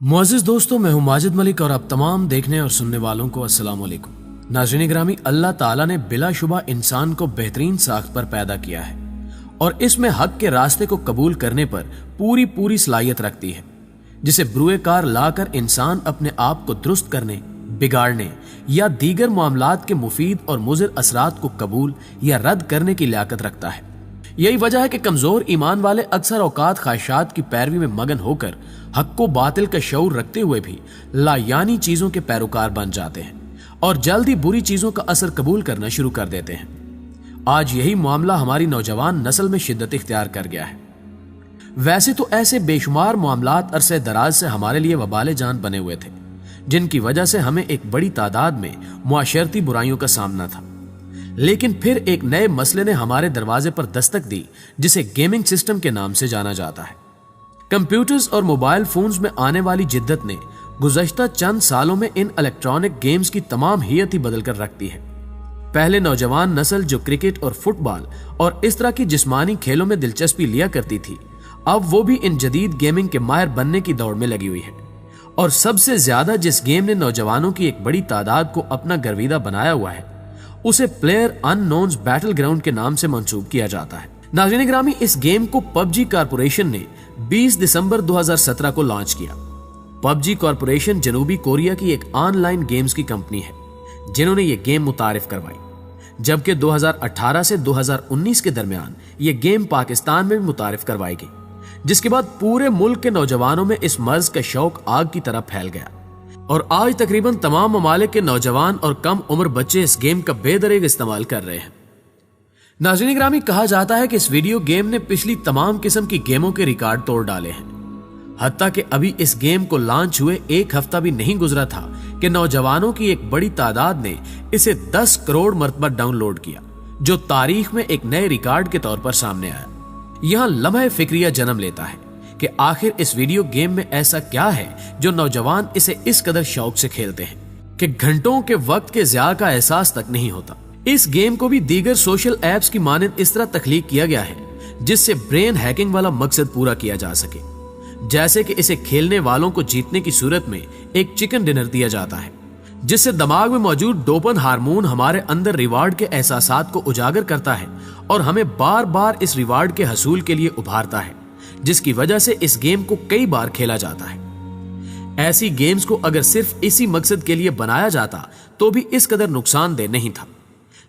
मुअज़्ज़िज़ दोस्तों, मैं हूं माजिद मलिक और आप तमाम देखने और सुनने वालों को अस्सलाम वालेकुम। नाज़रीन ग्रामी, अल्लाह ताला ने बिलाशुबा इंसान को बेहतरीन साख्त पर पैदा किया है और इसमें हक के रास्ते को कबूल करने पर पूरी सलाहियत रखती है, जिसे ब्रुए कार लाकर इंसान अपने आप को दुरुस्त करने, बिगाड़ने या दीगर मामलात के मुफीद और मुज़िर असरात को कबूल या रद्द करने की लियाकत रखता है। यही वजह है कि कमजोर ईमान वाले अक्सर औकात ख्वाहिशात की पैरवी में मगन होकर हक को बातिल का शऊर रखते हुए भी लायानी चीजों के पैरोकार बन जाते हैं और जल्द ही बुरी चीजों का असर कबूल करना शुरू कर देते हैं। आज यही मामला हमारी नौजवान नस्ल में शिद्दत इख्तियार कर गया है। वैसे तो ऐसे बेशुमार मामलात अरसे दराज से हमारे लिए वबाले जान बने हुए थे, जिनकी वजह से हमें एक बड़ी तादाद में मुआशरती बुराइयों का सामना था। लेकिन फिर एक नए मसले ने हमारे दरवाजे पर दस्तक दी, जिसे गेमिंग सिस्टम के नाम से जाना जाता है। कंप्यूटर्स और मोबाइल फोन्स में आने वाली जिद्दत ने गुज़श्ता चंद सालों में इन इलेक्ट्रॉनिक गेम्स की तमाम हियत ही बदल कर रख दी है। पहले नौजवान नस्ल जो क्रिकेट और फुटबॉल और इस तरह की जिस्मानी खेलों में दिलचस्पी लिया करती थी, अब वो भी इन जदीद गेमिंग के माहिर बनने की दौड़ में लगी हुई है। और सबसे ज्यादा जिस गेम ने नौजवानों की एक बड़ी तादाद को अपना गर्विदा बनाया हुआ है, उसे प्लेयर अननोन्स बैटल ग्राउंड के नाम से मंसूब किया जाता है। नाज़रीन ग्रामी, इस गेम को पबजी कॉरपोरेशन ने 20 दिसंबर 2017 को लॉन्च किया। पबजी कॉरपोरेशन जनूबी कोरिया की एक ऑनलाइन गेम्स की कंपनी है, जिन्होंने ये गेम मुतारिफ करवाई, जबकि 2018 से 2019 के दरमियान ये गेम पाकिस्तान में भी मुतारिफ करवाई गई, जिसके बाद पूरे मुल्क के नौजवानों में इस मर्ज का शौक आग की तरह फैल गया और आज तकरीबन तमाम ममालिक के नौजवान और कम उम्र बच्चे इस गेम का बेदरेग इस्तेमाल कर रहे हैं। नाज़रीन ग्रामी, कहा जाता है कि इस वीडियो गेम ने पिछली तमाम किस्म की गेमों के रिकॉर्ड तोड़ डाले हैं। हत्ता कि अभी इस गेम को लॉन्च हुए एक हफ्ता भी नहीं गुजरा था कि नौजवानों की एक बड़ी तादाद ने इसे 10 करोड़ मरतबा डाउनलोड किया, जो तारीख में एक नए रिकॉर्ड के तौर पर सामने आया। यहाँ लम्हा फिक्रिया जन्म लेता है कि आखिर इस वीडियो गेम में ऐसा क्या है जो नौजवान इसे इस कदर शौक से खेलते हैं कि घंटों के वक्त के ज़िया का एहसास तक नहीं होता। इस गेम को भी दीगर सोशल एप्स की मानद इस तरह तख्लीक किया गया है जिससे ब्रेन हैकिंग वाला मकसद पूरा किया जा सके, जैसे कि इसे खेलने वालों को जीतने की सूरत में एक चिकन डिनर दिया जाता है, जिससे दिमाग में मौजूद डोपामिन हार्मोन हमारे अंदर रिवार्ड के एहसासात को उजागर करता है और हमें बार बार इस रिवार्ड के हसूल के लिए उभारता है, जिसकी वजह से इस गेम को कई बार खेला जाता है। ऐसी गेम्स को अगर सिर्फ इसी मकसद के लिए बनाया जाता तो भी इस कदर नुकसानदेह नहीं था,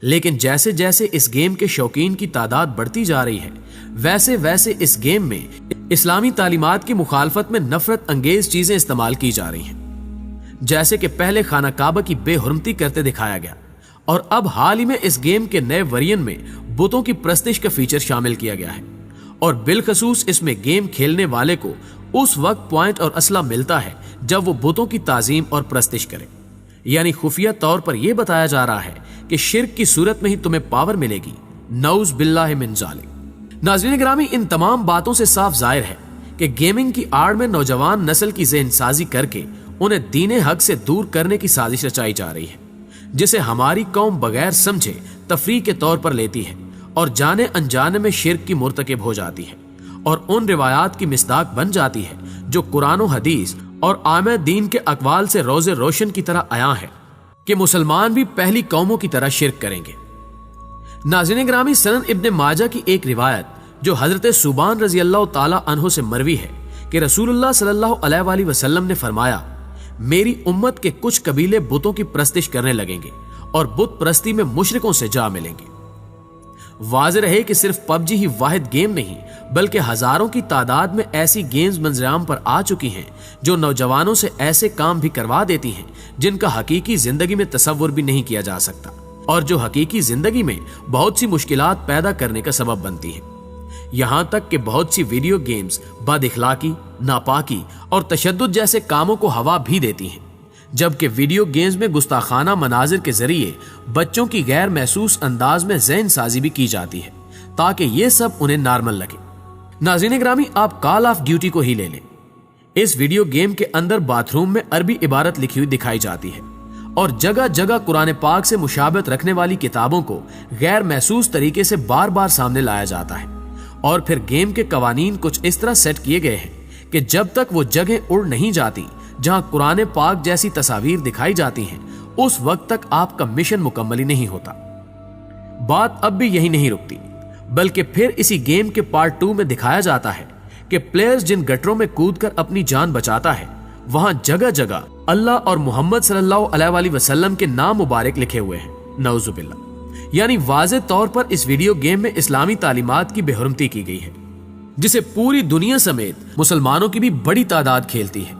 लेकिन जैसे जैसे इस गेम के शौकीन की तादाद बढ़ती जा रही है, वैसे वैसे इस गेम में इस्लामी तालीमात की मुखालफत में नफरत अंगेज चीजें इस्तेमाल की जा रही हैं, जैसे कि पहले खाना काबा की बेहुरमती करते दिखाया गया और अब हाल ही में इस गेम के नए वेरिएंट में बुतों की प्रस्तिश का फीचर शामिल किया गया है और बिलखसूस इसमें गेम खेलने वाले को उस वक्त पॉइंट और असला मिलता है जब वो बुतों की ताजीम और प्रस्तिश करे। यानी खुफिया तौर पर यह बताया जा रहा है कि शिर्क की सूरत में ही तुम्हें पावर मिलेगी। नऊज बिल्लाहि मिन ज़ालिक। नाज़रीन ग्रामी, इन तमाम बातों से साफ जाहिर है कि गेमिंग की आड़ में नौजवान नस्ल की ज़हनसाजी करके उन्हें दीने हक से दूर करने की साजिश रचाई जा रही है, जिसे हमारी कौम बगैर समझे तफरीह के तौर पर लेती है और जाने अनजाने में शिर्क की मुर्तकिब हो जाती है और उन रिवायात की मिसदाक बन जाती है जो कुरान और हदीस और आमे दीन के अकवाल से रोज़े रोशन की तरह आया है कि मुसलमान भी पहली कौमों की तरह शिर्क करेंगे। नाज़रीन ग्रामी, सनन इब्ने माजा की एक रिवायत जो हजरत सुबान रजी अल्लाह ताला अन्हो से मरवी है कि रसूलुल्लाह सल्लल्लाहु अलैहि वसल्लम ने फरमाया, मेरी उम्मत के कुछ कबीले बुतों की प्रस्तिश करने लगेंगे और बुत प्रस्ती में मुशरिकों से जा मिलेंगे। वाज़ेह रहे कि सिर्फ पबजी ही वाहिद गेम नहीं, बल्कि हजारों की तादाद में ऐसी गेम्स मंजराम पर आ चुकी हैं जो नौजवानों से ऐसे काम भी करवा देती हैं जिनका हकीकी जिंदगी में तसव्वुर भी नहीं किया जा सकता और जो हकीकी जिंदगी में बहुत सी मुश्किलात पैदा करने का सबब बनती हैं। यहां तक कि बहुत सी वीडियो गेम्स बदइखलाकी, नापाकी और तशद्दुद जैसे कामों को हवा भी देती हैं, जबकि वीडियो गेम्स में गुस्ताखाना मनाजिर के जरिए बच्चों की गैर महसूस अंदाज में ज़हन साजी भी की जाती है ताकि ये सब उन्हें नॉर्मल लगे। नाज़रीन ग्रामी, आप कॉल ऑफ ड्यूटी को ही ले लें। इस वीडियो गेम के अंदर बाथरूम में अरबी इबारत लिखी हुई दिखाई जाती है और जगह जगह कुरान पाक से मुशाबहत रखने वाली किताबों को गैर महसूस तरीके से बार बार सामने लाया जाता है और फिर गेम के कवानीन कुछ इस तरह सेट किए गए हैं कि जब तक वो जगह उड़ नहीं जाती जहां कुरान पाक जैसी तस्वीर दिखाई जाती हैं, उस वक्त तक आपका मिशन मुकम्मल ही नहीं होता। बात अब भी यही नहीं रुकती, बल्कि फिर इसी गेम के पार्ट 2 में दिखाया जाता है कि प्लेयर्स जिन गटरों में कूदकर अपनी जान बचाता है, वहां जगह जगह अल्लाह और मोहम्मद सल्लल्लाहु अलैहि वसल्लम के नाम मुबारक लिखे हुए हैं। नऊजुबिल्लाह। यानी वाज़ेह तौर पर इस वीडियो गेम में इस्लामी तालीमात की बेहुरमती की गई है, जिसे पूरी दुनिया समेत मुसलमानों की भी बड़ी तादाद खेलती है।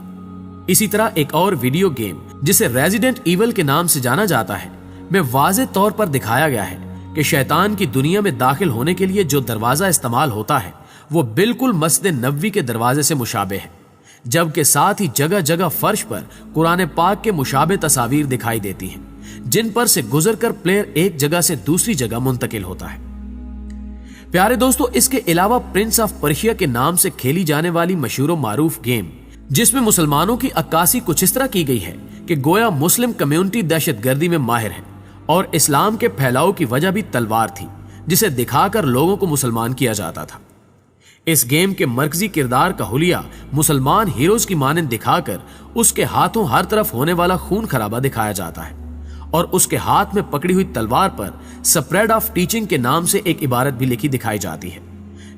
इसी तरह एक और वीडियो गेम जिसे रेजिडेंट ईवल के नाम से जाना जाता है, में वाज़ेह तौर पर दिखाया गया है कि शैतान की दुनिया में दाखिल होने के लिए जो दरवाजा इस्तेमाल होता है वो बिल्कुल मस्जिद नबवी के दरवाजे से मुशाबे है, जबकि साथ ही जगह जगह फर्श पर कुरान पाक के मुशाबे तस्वीर दिखाई देती हैं, जिन पर से गुजरकर प्लेयर एक जगह से दूसरी जगह मुंतकिल होता है। प्यारे दोस्तों, इसके अलावा प्रिंस ऑफ पर्शिया के नाम से खेली जाने वाली मशहूर मारूफ गेम, जिसमें मुसलमानों की अक्कासी कुछ इस तरह की गई है कि गोया मुस्लिम कम्युनिटी दहशतगर्दी में माहिर है और इस्लाम के फैलाव की वजह भी तलवार थी, जिसे दिखाकर लोगों को मुसलमान किया जाता था। इस गेम के मरकजी किरदार का हुलिया मुसलमान हीरोज की मानंद दिखाकर उसके हाथों हर तरफ होने वाला खून खराबा दिखाया जाता है और उसके हाथ में पकड़ी हुई तलवार पर स्प्रेड ऑफ टीचिंग के नाम से एक इबारत भी लिखी दिखाई जाती है,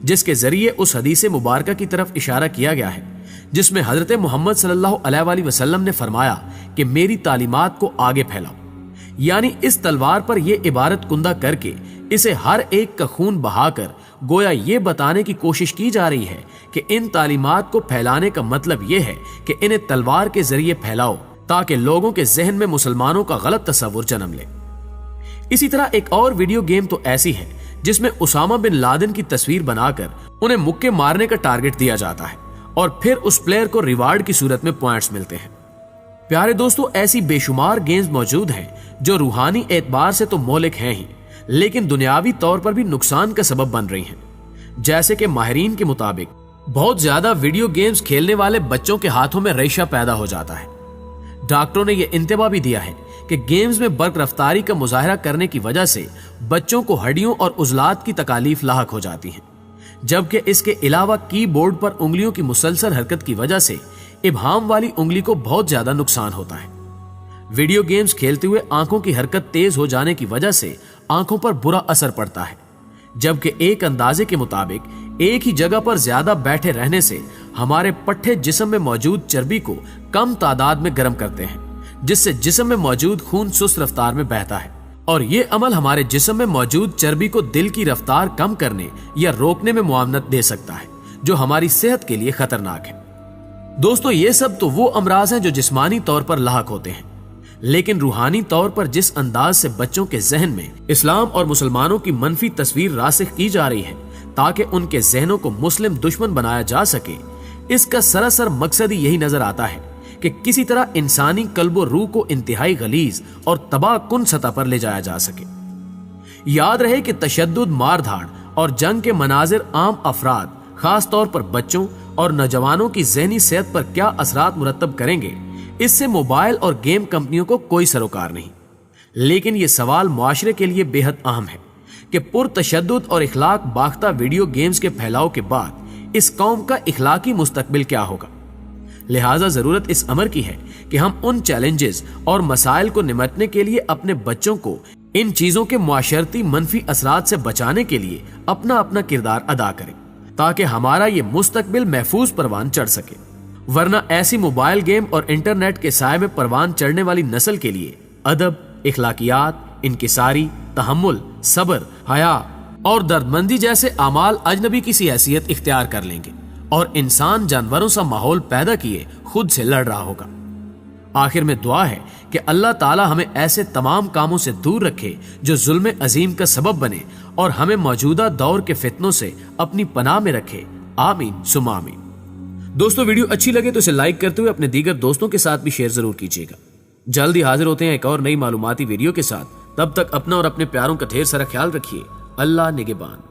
जिसके जरिए उस हदीस मुबारका की तरफ इशारा किया गया है जिसमें हजरत मोहम्मद सल्लल्लाहु अलैहि वसल्लम ने फरमाया कि मेरी तालीमात को आगे फैलाओ। यानी इस तलवार पर यह इबारत कुंदा करके इसे हर एक का खून बहाकर गोया ये बताने की कोशिश की जा रही है कि इन तालीमात को फैलाने का मतलब यह है कि इन्हें तलवार के जरिए फैलाओ ताकि लोगों के जहन में मुसलमानों का गलत तस्वुर जन्म ले। इसी तरह एक और वीडियो गेम तो ऐसी है जिसमें उसामा बिन लादेन की तस्वीर बनाकर उन्हें मुक्के मारने का टारगेट दिया जाता है और फिर उस प्लेयर को रिवार्ड की सूरत में पॉइंट्स मिलते हैं। प्यारे दोस्तों, ऐसी बेशुमार गेम्स मौजूद हैं जो रूहानी एतबार से तो मौलिक हैं ही, लेकिन दुनियावी तौर पर भी नुकसान का सबब बन रही हैं। जैसे कि माहिरीन के मुताबिक बहुत ज्यादा वीडियो गेम्स खेलने वाले बच्चों के हाथों में रेशा पैदा हो जाता है। डॉक्टरों ने यह इंतबा भी दिया है कि गेम्स में बर्क रफ्तारी का मुजाहरा करने की वजह से बच्चों को हड्डियों और उजलात की तकालीफ लाहक हो जाती हैं, जबकि इसके अलावा कीबोर्ड पर उंगलियों की मुसलसल हरकत की वजह से इब्हाम वाली उंगली को बहुत ज्यादा नुकसान होता है। वीडियो गेम्स खेलते हुए आंखों की हरकत तेज हो जाने की वजह से आंखों पर बुरा असर पड़ता है, जबकि एक अंदाजे के मुताबिक एक ही जगह पर ज्यादा बैठे रहने से हमारे पट्टे जिस्म में मौजूद चर्बी को कम तादाद में गर्म करते हैं, जिससे जिस्म में मौजूद खून सुस्त रफ्तार में बहता है और ये अमल हमारे जिस्म में मौजूद चर्बी को दिल की रफ्तार कम करने या रोकने में मुआवनत दे सकता है, जो हमारी सेहत के लिए खतरनाक है। दोस्तों, ये सब तो वो अमराज हैं जो जिस्मानी तौर पर लाहक होते हैं, लेकिन रूहानी तौर पर जिस अंदाज से बच्चों के जहन में इस्लाम और मुसलमानों की मनफी तस्वीर रासिख की जा रही है ताकि उनके जहनों को मुस्लिम दुश्मन बनाया जा सके, इसका सरासर मकसद ही यही नजर आता है कि किसी तरह इंसानी कल्बो रूह को इंतहाई गलीज और तबाह कुन सतह पर ले जाया जा सके। याद रहे कि तशद्दुद, मार धाड़ और जंग के मनाजिर आम अफराद, खास तौर पर बच्चों और नौजवानों की ज़हनी सेहत पर क्या असरात मुरतब करेंगे, इससे मोबाइल और गेम कंपनियों को कोई सरोकार नहीं। लेकिन ये सवाल मुआशरे के लिए बेहद अहम है कि पुरतशद्दुद और इखलाक बाख्ता वीडियो गेम्स के फैलाव के बाद इस कौम का इखलाकी मुस्तकबिल क्या होगा। लिहाजा जरूरत इस अमर की है कि हम उन चैलेंजेस और मसाइल को निमटने के लिए अपने बच्चों को इन चीजों के मुआशरती मनफी असरात से बचाने के लिए अपना अपना किरदार अदा करें, ताकि हमारा ये मुस्तकबिल महफूज परवान चढ़ सके। वरना ऐसी मोबाइल गेम और इंटरनेट के साए में परवान चढ़ने वाली नस्ल के लिए अदब, इखलाकियात, इनकिसारी, तहम्मुल, सब्र, हया और दर्दमंदी जैसे अमाल अजनबी की सी हैसियत इख्तियार कर लेंगे और इंसान जानवरों सा माहौल पैदा किए खुद से लड़ रहा होगा। आखिर में दुआ है कि अल्लाह ताला हमें ऐसे तमाम कामों से दूर रखे जो जुल्म अजीम का सबब बने और हमें मौजूदा दौर के फितनों से अपनी पनाह में रखे। आमीन सुम्मा आमीन। दोस्तों, वीडियो अच्छी लगे तो इसे लाइक करते हुए अपने दीगर दोस्तों के साथ भी शेयर जरूर कीजिएगा। जल्द ही हाजिर होते हैं एक और नई मालूमाती वीडियो के साथ। तब तक अपना और अपने प्यारों का ढेर सारा ख्याल रखिए। अल्लाह निगहबान।